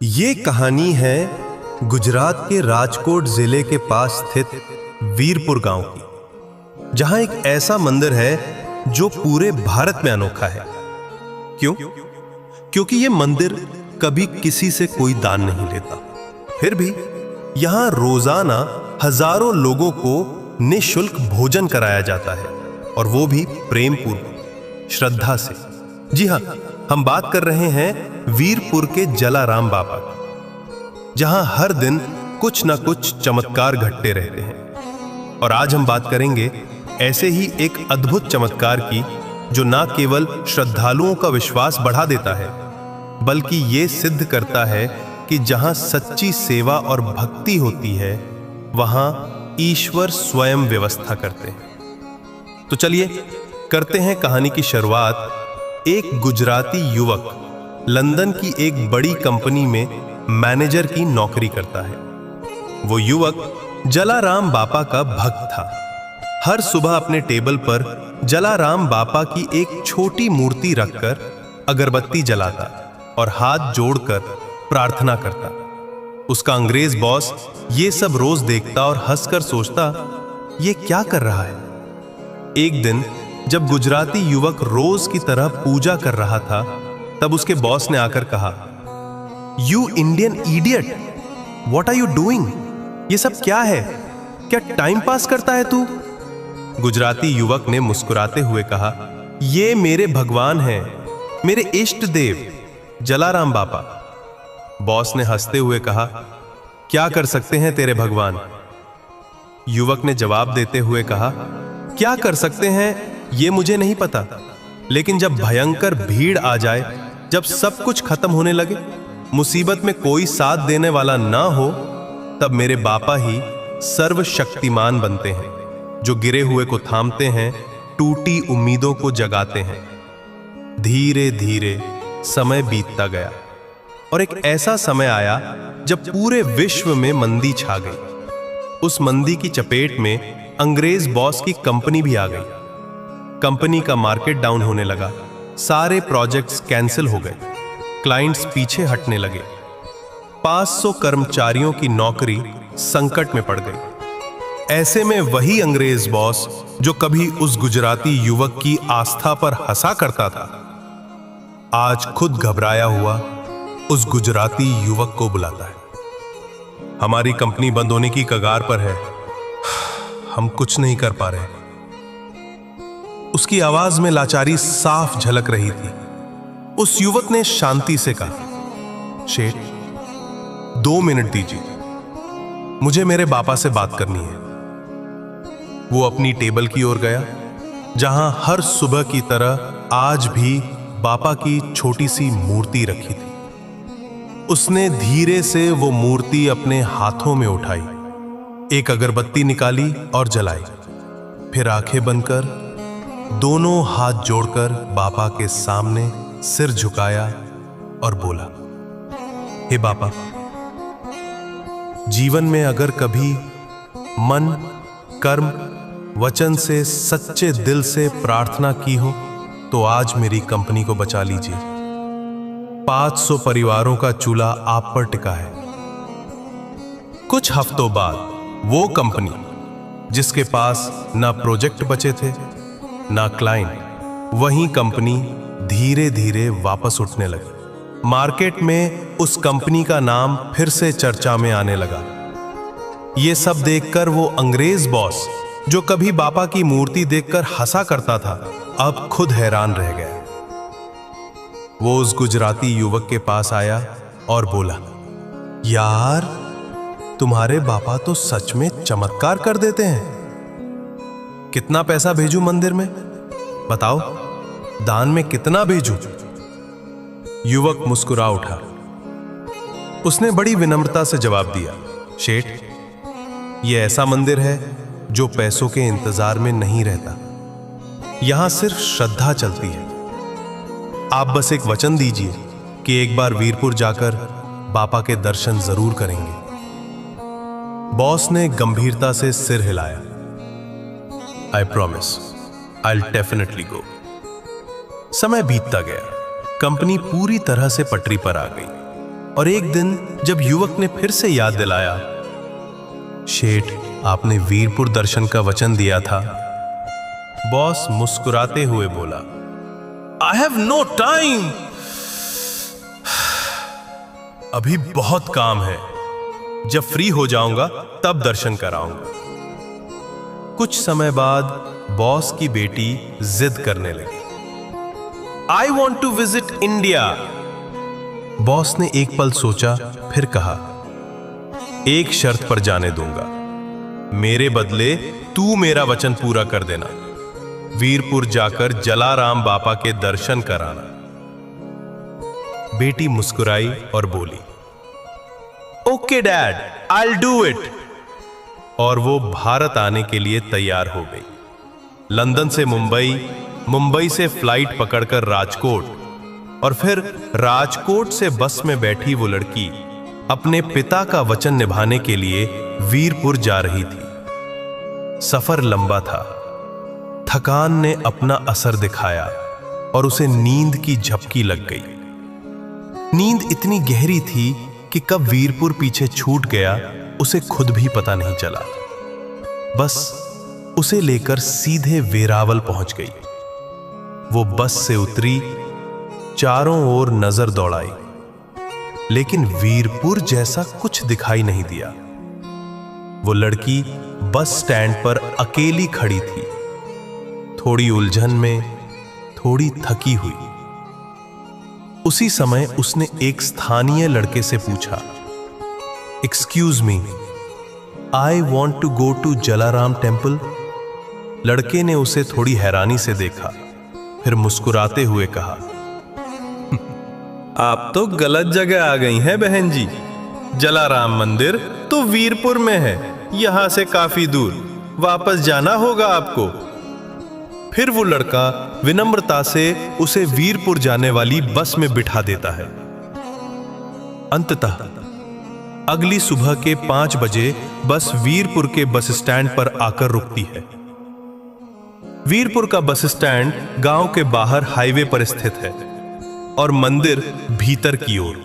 ये कहानी है गुजरात के राजकोट जिले के पास स्थित वीरपुर गांव की, जहां एक ऐसा मंदिर है जो पूरे भारत में अनोखा है। क्यों? क्योंकि ये मंदिर कभी किसी से कोई दान नहीं लेता, फिर भी यहां रोजाना हजारों लोगों को निःशुल्क भोजन कराया जाता है, और वो भी प्रेम पूर्वक, श्रद्धा से। जी हां, हम बात कर रहे हैं वीरपुर के जलाराम बाबा, जहां हर दिन कुछ ना कुछ चमत्कार घटते रहते हैं। और आज हम बात करेंगे ऐसे ही एक अद्भुत चमत्कार की, जो ना केवल श्रद्धालुओं का विश्वास बढ़ा देता है, बल्कि ये सिद्ध करता है कि जहां सच्ची सेवा और भक्ति होती है, वहां ईश्वर स्वयं व्यवस्था करते हैं। तो चलिए करते हैं कहानी की शुरुआत। एक गुजराती युवक लंदन की एक बड़ी कंपनी में मैनेजर की नौकरी करता है। वो युवक जलाराम बापा का भक्त था। हर सुबह अपने टेबल पर जलाराम बापा की एक छोटी मूर्ति रखकर अगरबत्ती जलाता और हाथ जोड़कर प्रार्थना करता। उसका अंग्रेज बॉस ये सब रोज देखता और हंसकर सोचता, ये क्या कर रहा है। एक दिन जब गुजराती युवक रोज की तरह पूजा कर रहा था, तब उसके बॉस ने आकर कहा, you Indian idiot, what are you doing? ये सब क्या है? क्या टाइम पास करता है तू? गुजराती युवक ने मुस्कुराते हुए कहा, ये मेरे भगवान हैं, मेरे इष्ट देव जलाराम बापा। बॉस ने हंसते हुए कहा, क्या कर सकते हैं तेरे भगवान? युवक ने जवाब देते हुए कहा, क्या कर सकते हैं ये मुझे नहीं पता, लेकिन जब भयंकर भीड़ आ जाए, जब सब कुछ खत्म होने लगे, मुसीबत में कोई साथ देने वाला ना हो, तब मेरे बापा ही सर्वशक्तिमान बनते हैं, जो गिरे हुए को थामते हैं, टूटी उम्मीदों को जगाते हैं। धीरे धीरे समय बीतता गया और एक ऐसा समय आया जब पूरे विश्व में मंदी छा गई। उस मंदी की चपेट में अंग्रेज बॉस की कंपनी भी आ गई। कंपनी का मार्केट डाउन होने लगा, सारे प्रोजेक्ट्स कैंसिल हो गए, क्लाइंट्स पीछे हटने लगे, 500 कर्मचारियों की नौकरी संकट में पड़ गई। ऐसे में वही अंग्रेज बॉस जो कभी उस गुजराती युवक की आस्था पर हंसा करता था, आज खुद घबराया हुआ उस गुजराती युवक को बुलाता है। हमारी कंपनी बंद होने की कगार पर है, हम कुछ नहीं कर पा रहे। उसकी आवाज में लाचारी साफ झलक रही थी। उस युवक ने शांति से कहा, शेठ 2 मिनट दीजिए, मुझे मेरे बापा से बात करनी है। वो अपनी टेबल की ओर गया, जहां हर सुबह की तरह आज भी बापा की छोटी सी मूर्ति रखी थी। उसने धीरे से वो मूर्ति अपने हाथों में उठाई, एक अगरबत्ती निकाली और जलाई, फिर आंखें बंद कर दोनों हाथ जोड़कर बापा के सामने सिर झुकाया और बोला, हे बापा, जीवन में अगर कभी मन, कर्म, वचन से सच्चे दिल से प्रार्थना की हो, तो आज मेरी कंपनी को बचा लीजिए। 500 परिवारों का चूल्हा आप पर टिका है। कुछ हफ्तों बाद वो कंपनी, जिसके पास ना प्रोजेक्ट बचे थे ना क्लाइंट, वही कंपनी धीरे धीरे वापस उठने लगी। मार्केट में उस कंपनी का नाम फिर से चर्चा में आने लगा। ये सब देखकर वो अंग्रेज बॉस, जो कभी बापा की मूर्ति देखकर हंसा करता था, अब खुद हैरान रह गया। वो उस गुजराती युवक के पास आया और बोला, यार, तुम्हारे बापा तो सच में चमत्कार कर देते हैं। कितना पैसा भेजूं मंदिर में? बताओ, दान में कितना भेजूं? युवक मुस्कुरा उठा। उसने बड़ी विनम्रता से जवाब दिया, शेठ, यह ऐसा मंदिर है जो पैसों के इंतजार में नहीं रहता। यहां सिर्फ श्रद्धा चलती है। आप बस एक वचन दीजिए कि एक बार वीरपुर जाकर बापा के दर्शन जरूर करेंगे। बॉस ने गंभीरता से सिर हिलाया। I promise, I'll definitely go. समय बीतता गया, कंपनी पूरी तरह से पटरी पर आ गई। और एक दिन जब युवक ने फिर से याद दिलाया, शेठ, आपने वीरपुर दर्शन का वचन दिया था। बॉस मुस्कुराते हुए बोला, आई हैव नो टाइम, अभी बहुत काम है, जब फ्री हो जाऊंगा तब दर्शन कराऊंगा। कुछ समय बाद बॉस की बेटी जिद करने लगी, I want to visit India. Boss ने एक पल सोचा, फिर कहा, एक शर्त पर जाने दूंगा, मेरे बदले तू मेरा वचन पूरा कर देना, वीरपुर जाकर जलाराम बापा के दर्शन कराना। बेटी मुस्कुराई और बोली, okay dad, I will do it. और वो भारत आने के लिए तैयार हो गई। लंदन से मुंबई, मुंबई से फ्लाइट पकड़कर राजकोट, और फिर राजकोट से बस में बैठी वो लड़की अपने पिता का वचन निभाने के लिए वीरपुर जा रही थी। सफर लंबा था, थकान ने अपना असर दिखाया और उसे नींद की झपकी लग गई। नींद इतनी गहरी थी कि कब वीरपुर पीछे छूट गया उसे खुद भी पता नहीं चला। बस उसे लेकर सीधे वेरावल पहुंच गई। वो बस से उतरी, चारों ओर नजर दौड़ाई, लेकिन वीरपुर जैसा कुछ दिखाई नहीं दिया। वो लड़की बस स्टैंड पर अकेली खड़ी थी, थोड़ी उलझन में, थोड़ी थकी हुई। उसी समय उसने एक स्थानीय लड़के से पूछा, excuse me, I want to go to Jalaram temple. लड़के ने उसे थोड़ी हैरानी से देखा, फिर मुस्कुराते हुए कहा, आप तो गलत जगह आ गई हैं बहन जी, जलाराम मंदिर तो वीरपुर में है, यहां से काफी दूर, वापस जाना होगा आपको। फिर वो लड़का विनम्रता से उसे वीरपुर जाने वाली बस में बिठा देता है। अंततः अगली सुबह के 5 बजे बस वीरपुर के बस स्टैंड पर आकर रुकती है। वीरपुर का बस स्टैंड गांव के बाहर हाईवे पर स्थित है और मंदिर भीतर की ओर।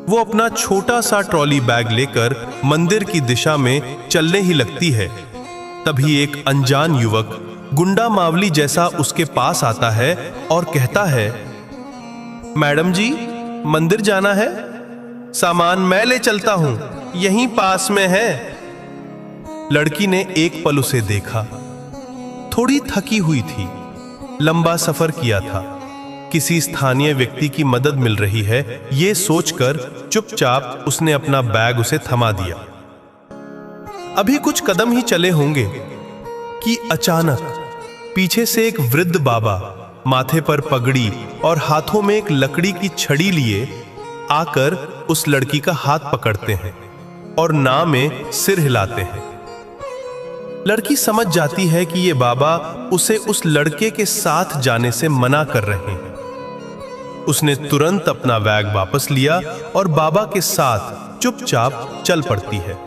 वो अपना छोटा सा ट्रॉली बैग लेकर मंदिर की दिशा में चलने ही लगती है, तभी एक अनजान युवक गुंडा मावली जैसा उसके पास आता है और कहता है, मैडम जी, मंदिर जाना है, सामान मैं ले चलता हूं, यहीं पास में है। लड़की ने एक पल उसे देखा, थोड़ी थकी हुई थी, लंबा सफर किया था, किसी स्थानीय व्यक्ति की मदद मिल रही है, यह सोचकर चुपचाप उसने अपना बैग उसे थमा दिया। अभी कुछ कदम ही चले होंगे कि अचानक पीछे से एक वृद्ध बाबा माथे पर पगड़ी और हाथों में एक लकड़ी की छड़ी लिए आकर उस लड़की का हाथ पकड़ते हैं और ना में सिर हिलाते हैं। लड़की समझ जाती है कि ये बाबा उसे उस लड़के के साथ जाने से मना कर रहे हैं। उसने तुरंत अपना बैग वापस लिया और बाबा के साथ चुपचाप चल पड़ती है।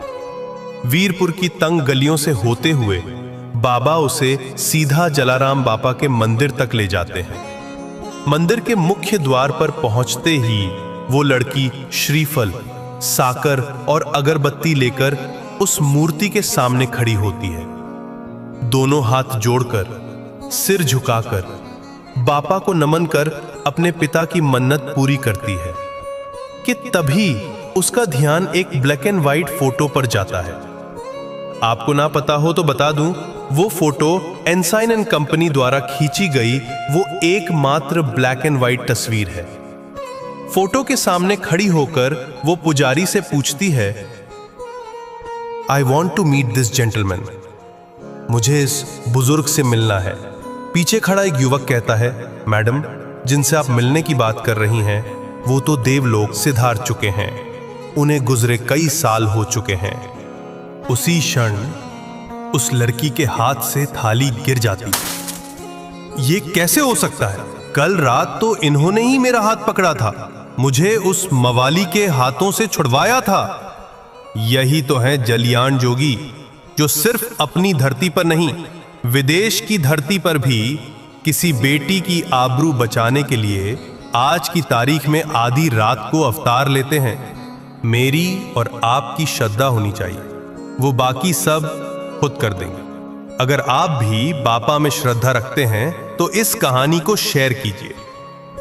वीरपुर की तंग गलियों से होते हुए बाबा उसे सीधा जलाराम बापा के मंदिर तक ले जाते हैं। मंदिर के मुख्य द्वार पर पहुंचते ही वो लड़की श्रीफल, साकर और अगरबत्ती लेकर उस मूर्ति के सामने खड़ी होती है। दोनों हाथ जोड़कर, सिर झुकाकर, बापा को नमन कर अपने पिता की मन्नत पूरी करती है कि तभी उसका ध्यान एक ब्लैक एंड व्हाइट फोटो पर जाता है। आपको ना पता हो तो बता दूं, वो फोटो एनसाइन एंड कंपनी द्वारा खींची गई वो एकमात्र ब्लैक एंड व्हाइट तस्वीर है। फोटो के सामने खड़ी होकर वो पुजारी से पूछती है, I want to meet this gentleman, मुझे इस बुजुर्ग से मिलना है। पीछे खड़ा एक युवक कहता है, मैडम, जिनसे आप मिलने की बात कर रही हैं वो तो देवलोक सिधार चुके हैं, उन्हें गुजरे कई साल हो चुके हैं। उसी क्षण उस लड़की के हाथ से थाली गिर जाती। ये कैसे हो सकता है? कल रात तो इन्होंने ही मेरा हाथ पकड़ा था, मुझे उस मवाली के हाथों से छुड़वाया था। यही तो है जलियान जोगी, जो सिर्फ अपनी धरती पर नहीं, विदेश की धरती पर भी किसी बेटी की आबरू बचाने के लिए आज की तारीख में आधी रात को अवतार लेते हैं, मेरी और आपकी श्रद्धा होनी चाहिए, वो बाकी सब खुद कर देंगे। अगर आप भी बापा में श्रद्धा रखते हैं तो इस कहानी को शेयर कीजिए,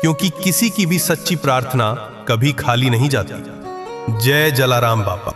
क्योंकि किसी की भी सच्ची प्रार्थना कभी खाली नहीं जाती। जय जलाराम बापा।